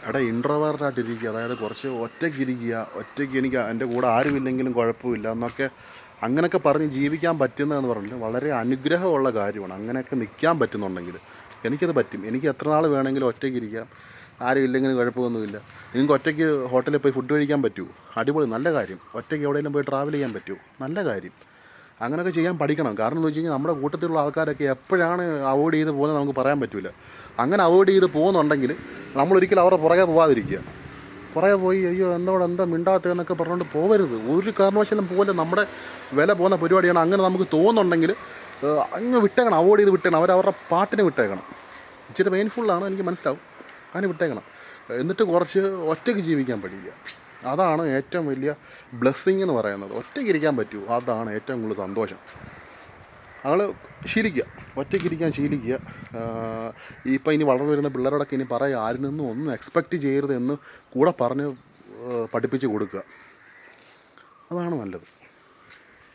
എടാ ഇൻട്രോവേർട്ടായിട്ടിരിക്കുക, അതായത് കുറച്ച് ഒറ്റയ്ക്കിരിക്കുക, ഒറ്റയ്ക്ക് എനിക്ക് എൻ്റെ കൂടെ ആരുമില്ലെങ്കിലും കുഴപ്പമില്ല എന്നൊക്കെ അങ്ങനെയൊക്കെ പറഞ്ഞ് ജീവിക്കാൻ പറ്റുന്നതെന്ന് പറഞ്ഞാൽ വളരെ അനുഗ്രഹമുള്ള കാര്യമാണ്. അങ്ങനെയൊക്കെ നിൽക്കാൻ പറ്റുന്നുണ്ടെങ്കിൽ എനിക്കത് പറ്റും. എനിക്ക് എത്ര നാൾ വേണമെങ്കിലും ഒറ്റയ്ക്ക് ഇരിക്കാം, ആരും ഇല്ലെങ്കിലും കുഴപ്പമൊന്നുമില്ല. നിങ്ങൾക്ക് ഒറ്റയ്ക്ക് ഹോട്ടലിൽ പോയി ഫുഡ് കഴിക്കാൻ പറ്റുമോ? അടിപൊളി, നല്ല കാര്യം. ഒറ്റയ്ക്ക് എവിടെയെങ്കിലും പോയി ട്രാവൽ ചെയ്യാൻ പറ്റുമോ? നല്ല കാര്യം. അങ്ങനെയൊക്കെ ചെയ്യാൻ പഠിക്കണം. കാരണം എന്ന് വെച്ച് കഴിഞ്ഞാൽ നമ്മുടെ കൂട്ടത്തിലുള്ള ആൾക്കാരൊക്കെ എപ്പോഴാണ് അവോയ്ഡ് ചെയ്ത് പോകുന്നത് നമുക്ക് പറയാൻ പറ്റില്ല. അങ്ങനെ അവോയ്ഡ് ചെയ്ത് പോകുന്നുണ്ടെങ്കിൽ നമ്മളൊരിക്കലും അവരുടെ പുറകെ പോകാതിരിക്കുക. പുറകെ പോയി അയ്യോ എന്താ മിണ്ടാത്തതെന്നൊക്കെ പറഞ്ഞുകൊണ്ട് പോകരുത്. ഒരു കാരണവശാലും പോലെ നമ്മുടെ വില പോകുന്ന പരിപാടിയാണ്. അങ്ങനെ നമുക്ക് തോന്നുന്നുണ്ടെങ്കിൽ അങ്ങ് വിട്ടേക്കണം, അവോയ്ഡ് ചെയ്ത് വിട്ടേക്കണം. അവരവരുടെ പാട്ടിന് വിട്ടേക്കണം. ഇച്ചിരി പെയിൻഫുള്ളാണ്, എനിക്ക് മനസ്സിലാവും. അതിന് വിട്ടേക്കണം. എന്നിട്ട് കുറച്ച് ഒറ്റയ്ക്ക് ജീവിക്കാൻ പഠിക്കുക. അതാണ് ഏറ്റവും വലിയ ബ്ലെസ്സിങ് എന്ന് പറയുന്നത്. ഒറ്റയ്ക്ക് ഇരിക്കാൻ പറ്റുമോ, അതാണ് ഏറ്റവും കൂടുതൽ സന്തോഷം. ഞങ്ങൾ ശീലിക്കുക, ഒറ്റയ്ക്കിരിക്കാൻ ശീലിക്കുക. ഇപ്പം ഇനി വളർന്നു വരുന്ന പിള്ളേരോടൊക്കെ ഇനി പറയുക, ആരിൽ നിന്നും ഒന്നും എക്സ്പെക്റ്റ് ചെയ്യരുത് എന്ന് കൂടെ പറഞ്ഞ് പഠിപ്പിച്ച് കൊടുക്കുക. അതാണ് നല്ലത്.